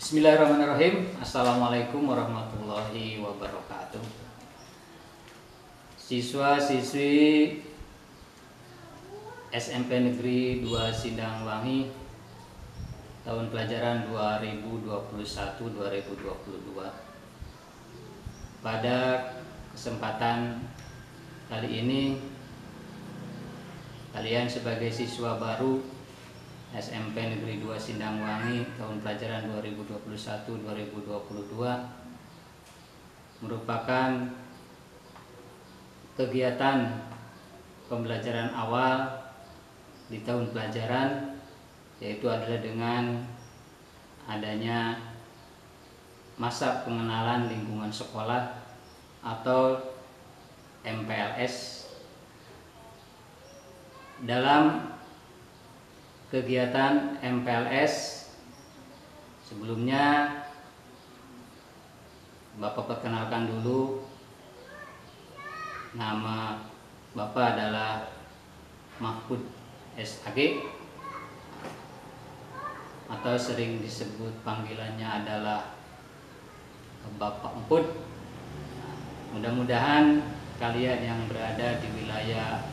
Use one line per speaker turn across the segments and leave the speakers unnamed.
Bismillahirrahmanirrahim. Assalamualaikum warahmatullahi wabarakatuh. Siswa-siswi SMP Negeri 2 Sindangwangi tahun pelajaran 2021-2022. Pada kesempatan kali ini kalian sebagai siswa baru SMP Negeri 2 Sindangwangi tahun pelajaran 2021-2022 merupakan kegiatan pembelajaran awal di tahun pelajaran, yaitu adalah dengan adanya masa pengenalan lingkungan sekolah atau MPLS. Dalam kegiatan MPLS sebelumnya Bapak perkenalkan dulu, nama Bapak adalah Mahfud SAG atau sering disebut panggilannya adalah Bapak Emput. Mudah-mudahan kalian yang berada di wilayah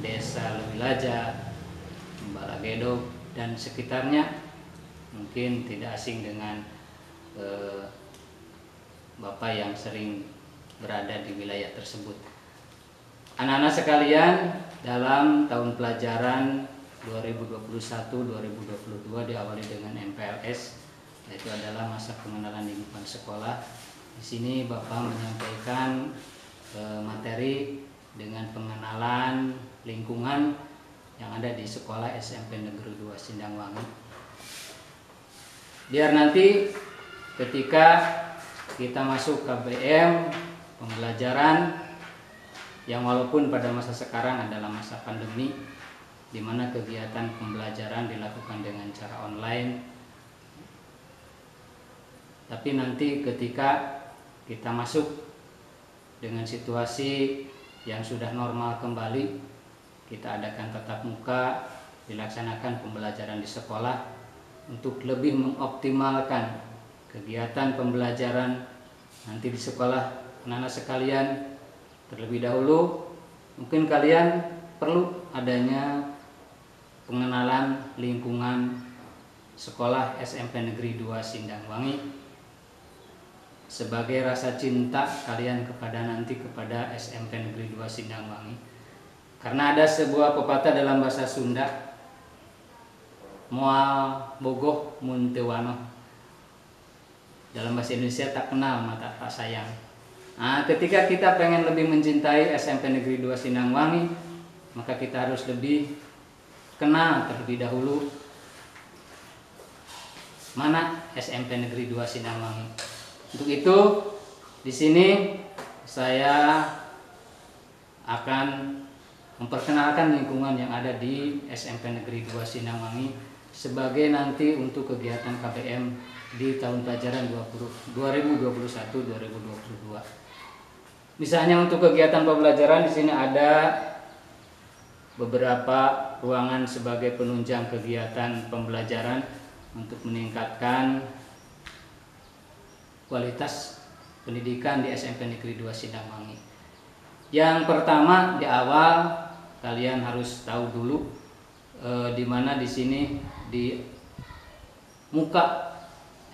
Desa Lewilaja, Balagedo dan sekitarnya mungkin tidak asing dengan Bapak yang sering berada di wilayah tersebut. Anak-anak sekalian, dalam tahun pelajaran 2021-2022 diawali dengan MPLS, yaitu adalah masa pengenalan lingkungan sekolah. Di sini Bapak menyampaikan materi dengan pengenalan lingkungan yang ada di sekolah SMP Negeri 2 Sindangwangi. Biar nanti ketika kita masuk KBM pembelajaran yang walaupun pada masa sekarang adalah masa pandemi, di mana kegiatan pembelajaran dilakukan dengan cara online, tapi nanti ketika kita masuk dengan situasi yang sudah normal kembali, kita adakan tatap muka, dilaksanakan pembelajaran di sekolah untuk lebih mengoptimalkan kegiatan pembelajaran nanti di sekolah. Anak-anak sekalian, terlebih dahulu mungkin kalian perlu adanya pengenalan lingkungan sekolah SMP Negeri 2 Sindangwangi sebagai rasa cinta kalian kepada SMP Negeri 2 Sindangwangi. Karena ada sebuah pepatah dalam bahasa Sunda, moal bogoh mun teu wanoh. Dalam bahasa Indonesia, tak kenal mata tak sayang. Nah, ketika kita pengen lebih mencintai SMP Negeri 2 Sindangwangi, maka kita harus lebih kenal terlebih dahulu mana SMP Negeri 2 Sindangwangi. Untuk itu, di sini saya akan memperkenalkan lingkungan yang ada di SMP Negeri 2 Sindangwangi sebagai nanti untuk kegiatan KBM di tahun pelajaran 2021-2022. Misalnya untuk kegiatan pembelajaran di sini ada beberapa ruangan sebagai penunjang kegiatan pembelajaran untuk meningkatkan kualitas pendidikan di SMP Negeri 2 Sindangwangi. Yang pertama, di awal kalian harus tahu dulu di mana di sini di muka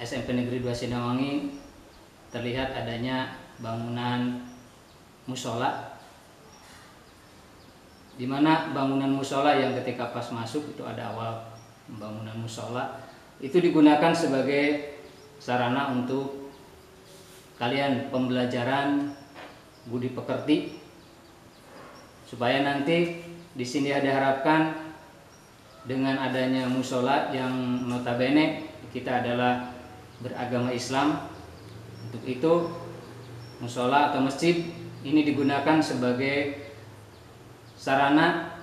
SMP Negeri 2 Sindangwangi terlihat adanya bangunan musola, di mana bangunan musola yang ketika pas masuk itu ada awal bangunan musola itu digunakan sebagai sarana untuk kalian pembelajaran budi pekerti, supaya nanti di sini ada harapkan dengan adanya musola yang notabene kita adalah beragama Islam. Untuk itu musola atau masjid ini digunakan sebagai sarana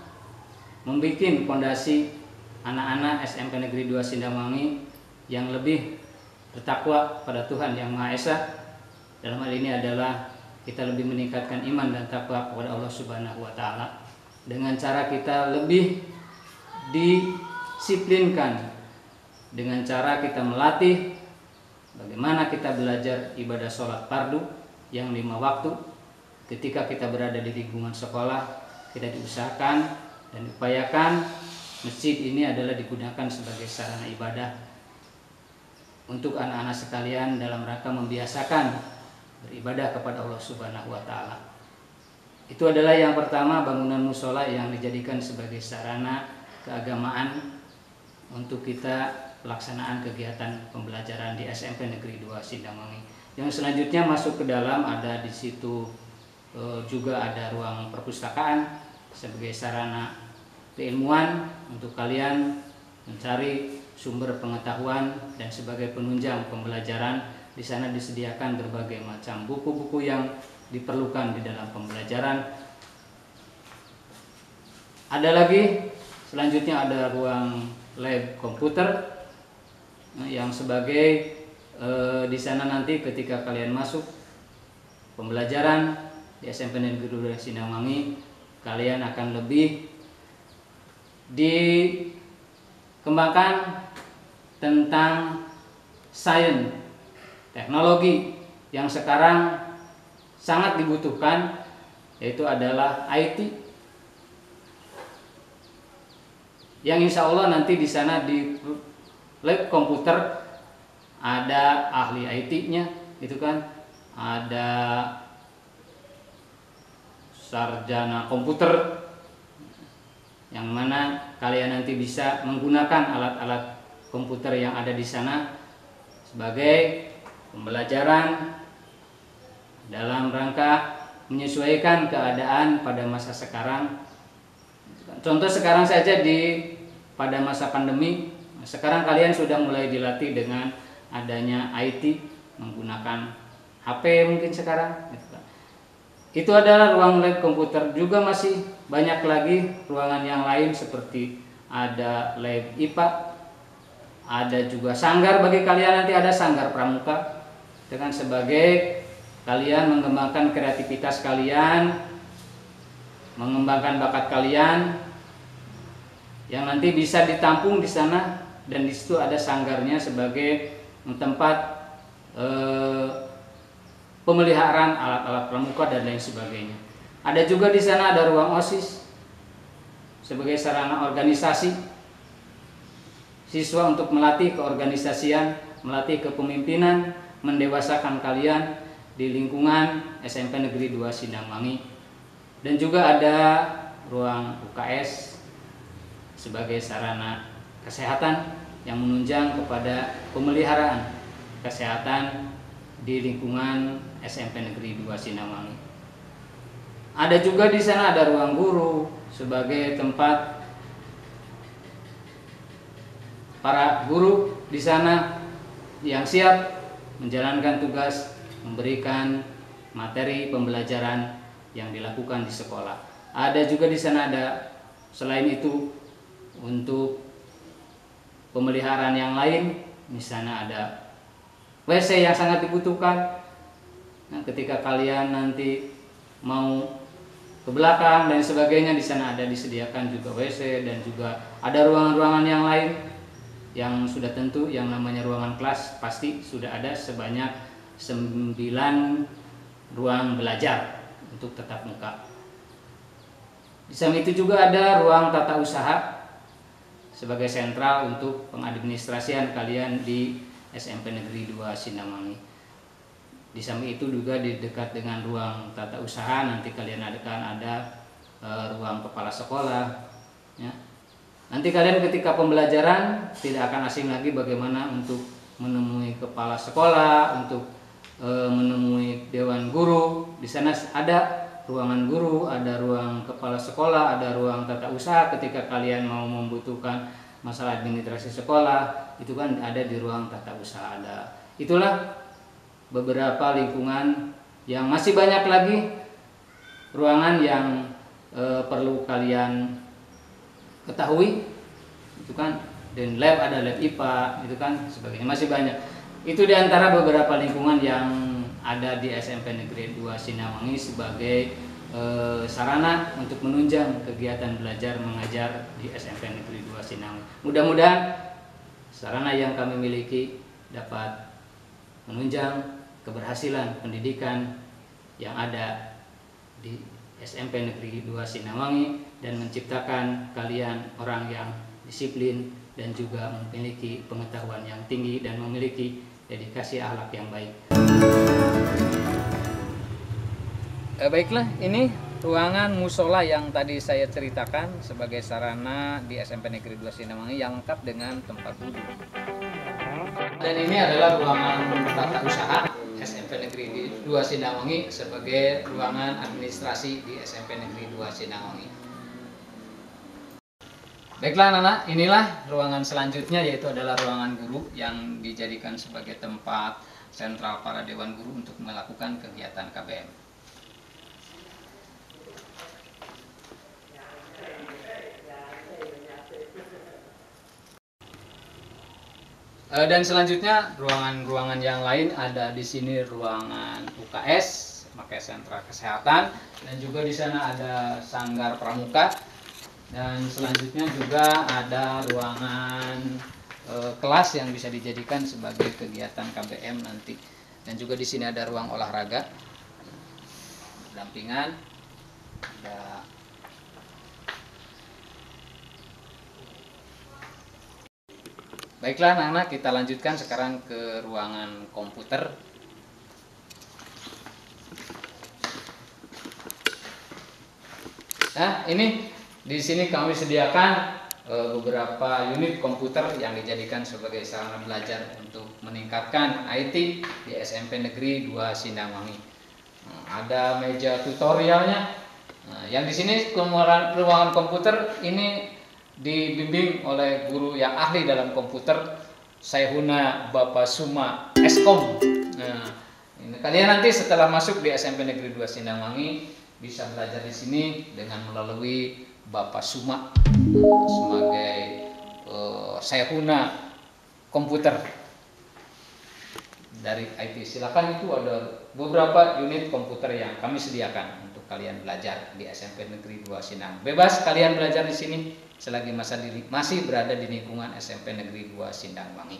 membuat fondasi anak-anak SMP Negeri 2 Sindangwangi yang lebih bertakwa pada Tuhan Yang Maha Esa. Dalam hal ini adalah kita lebih meningkatkan iman dan takwa kepada Allah Subhanahu wa Ta'ala dengan cara kita lebih disiplinkan dengan cara kita melatih bagaimana kita belajar ibadah sholat fardu yang 5 waktu. Ketika kita berada di lingkungan sekolah, kita diusahakan dan diupayakan masjid ini adalah digunakan sebagai sarana ibadah untuk anak-anak sekalian dalam rangka membiasakan beribadah kepada Allah Subhanahu wa taala. Itu adalah yang pertama, bangunan musola yang dijadikan sebagai sarana keagamaan untuk kita pelaksanaan kegiatan pembelajaran di SMP Negeri 2 Sindangwangi. Yang selanjutnya masuk ke dalam, ada di situ juga ada ruang perpustakaan sebagai sarana keilmuan untuk kalian mencari sumber pengetahuan dan sebagai penunjang pembelajaran. Di sana disediakan berbagai macam buku-buku yang diperlukan di dalam pembelajaran. Ada lagi selanjutnya ada ruang lab komputer yang sebagai di sana nanti ketika kalian masuk pembelajaran di SMP Negeri 2 Sindangwangi, kalian akan lebih dikembangkan tentang sains, teknologi yang sekarang sangat dibutuhkan, yaitu adalah IT. Yang insya Allah nanti di sana di lab komputer ada ahli IT-nya, gitu kan? Ada sarjana komputer yang mana kalian nanti bisa menggunakan alat-alat komputer yang ada di sana sebagai pembelajaran dalam rangka menyesuaikan keadaan pada masa sekarang. Contoh sekarang saja pada masa pandemi, sekarang kalian sudah mulai dilatih dengan adanya IT, menggunakan HP mungkin sekarang. Itu adalah ruang lab komputer. Juga masih banyak lagi ruangan yang lain seperti ada lab IPA, ada juga sanggar bagi kalian, nanti ada sanggar pramuka dengan sebagai kalian mengembangkan kreativitas kalian, mengembangkan bakat kalian yang nanti bisa ditampung di sana, dan di situ ada sanggarnya sebagai tempat pemeliharaan alat-alat pramuka dan lain sebagainya. Ada juga di sana ada ruang OSIS sebagai sarana organisasi siswa untuk melatih keorganisasian, melatih kepemimpinan, mendewasakan kalian di lingkungan SMP Negeri 2 Sindangwangi. Dan juga ada ruang UKS sebagai sarana kesehatan yang menunjang kepada pemeliharaan kesehatan di lingkungan SMP Negeri 2 Sindangwangi. Ada juga di sana ada ruang guru sebagai tempat para guru di sana yang siap menjalankan tugas memberikan materi pembelajaran yang dilakukan di sekolah. Ada juga di sana ada selain itu untuk pemeliharaan yang lain, di sana ada WC yang sangat dibutuhkan. Nah, ketika kalian nanti mau ke belakang dan sebagainya, di sana ada disediakan juga WC, dan juga ada ruangan-ruangan yang lain yang sudah tentu yang namanya ruangan kelas pasti sudah ada sebanyak 9 ruang belajar untuk tatap muka. Di samping itu juga ada ruang tata usaha sebagai sentral untuk pengadministrasian kalian di SMP Negeri 2 Sindangwangi. Di samping itu juga di dekat dengan ruang tata usaha nanti kalian akan ada ruang kepala sekolah, ya. Nanti kalian ketika pembelajaran tidak akan asing lagi bagaimana untuk menemui kepala sekolah, untuk menemui dewan guru. Di sana ada ruangan guru, ada ruang kepala sekolah, ada ruang tata usaha. Ketika kalian mau membutuhkan masalah administrasi sekolah, itu kan ada di ruang tata usaha ada. Itulah beberapa lingkungan yang masih banyak lagi ruangan yang perlu kalian ketahui, itu kan. Dan lab ada lab IPA, itu kan sebagainya, masih banyak. Itu diantara beberapa lingkungan yang ada di SMP Negeri 2 Sindangwangi sebagai sarana untuk menunjang kegiatan belajar mengajar di SMP Negeri 2 Sindangwangi. Mudah-mudahan sarana yang kami miliki dapat menunjang keberhasilan pendidikan yang ada di SMP Negeri 2 Sinawangi dan menciptakan kalian orang yang disiplin dan juga memiliki pengetahuan yang tinggi dan memiliki dedikasi akhlak yang baik. Baiklah, ini ruangan musola yang tadi saya ceritakan sebagai sarana di SMP Negeri 2 Sinawangi yang lengkap dengan tempat duduk. Dan ini adalah ruangan tata usaha SMP Negeri 2 Sinawangi sebagai ruangan administrasi di SMP Negeri 2 Sinawangi. Baiklah anak-anak, inilah ruangan selanjutnya, yaitu adalah ruangan guru yang dijadikan sebagai tempat sentral para dewan guru untuk melakukan kegiatan KBM. Dan selanjutnya ruangan-ruangan yang lain ada di sini ruangan UKS, pakai sentra kesehatan, dan juga di sana ada sanggar pramuka. Dan selanjutnya juga ada ruangan kelas yang bisa dijadikan sebagai kegiatan KBM nanti. Dan juga di sini ada ruang olahraga, dampingan, ada Baiklah anak-anak, kita lanjutkan sekarang ke ruangan komputer. Nah, ini di sini kami sediakan beberapa unit komputer yang dijadikan sebagai sarana belajar untuk meningkatkan IT di SMP Negeri 2 Sinawangi. Ada meja tutorialnya. Yang di sini ruangan komputer ini dibimbing oleh guru yang ahli dalam komputer, Saihuna Bapak Suma Eskom. Nah, ini kalian nanti setelah masuk di SMP Negeri 2 Sinawangi bisa belajar di sini dengan melalui Bapak Suma sebagai Saihuna komputer dari IT. Silakan, itu ada beberapa unit komputer yang kami sediakan untuk kalian belajar di SMP Negeri 2 Sinawangi. Bebas kalian belajar di sini selagi masih berada di lingkungan SMP Negeri 2 Sinawangi.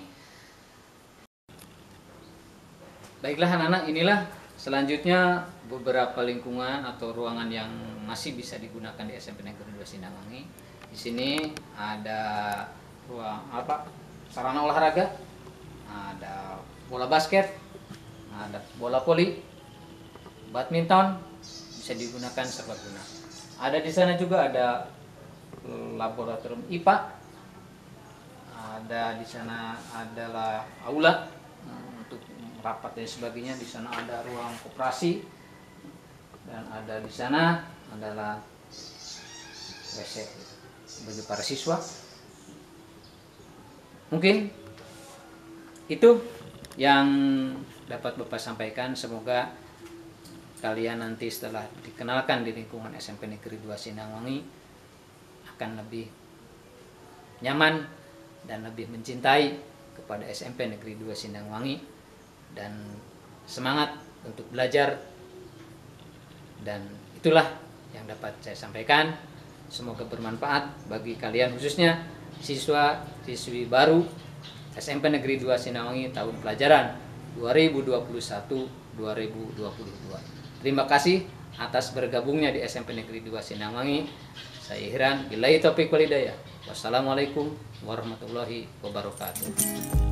Baiklah anak-anak, inilah selanjutnya beberapa lingkungan atau ruangan yang masih bisa digunakan di SMP Negeri 2 Sinawangi. Di sini ada ruang sarana olahraga, ada bola basket, ada bola voli, badminton, bisa digunakan serbaguna. Ada di sana juga ada laboratorium IPA, ada di sana adalah aula untuk rapat dan sebagainya. Di sana ada ruang koperasi, dan ada di sana adalah WC bagi para siswa. Mungkin itu yang dapat Bapak sampaikan. Semoga kalian nanti setelah dikenalkan di lingkungan SMP Negeri 2 Sinawangi akan lebih nyaman dan lebih mencintai kepada SMP Negeri 2 Sinawangi dan semangat untuk belajar. Dan itulah yang dapat saya sampaikan. Semoga bermanfaat bagi kalian, khususnya siswa-siswi baru SMP Negeri 2 Sinawangi tahun pelajaran 2021-2022. Terima kasih atas bergabungnya di SMP Negeri 2 Sinawangi. Saya Ihran, billahi taufiq wal hidayah. Wassalamualaikum warahmatullahi wabarakatuh.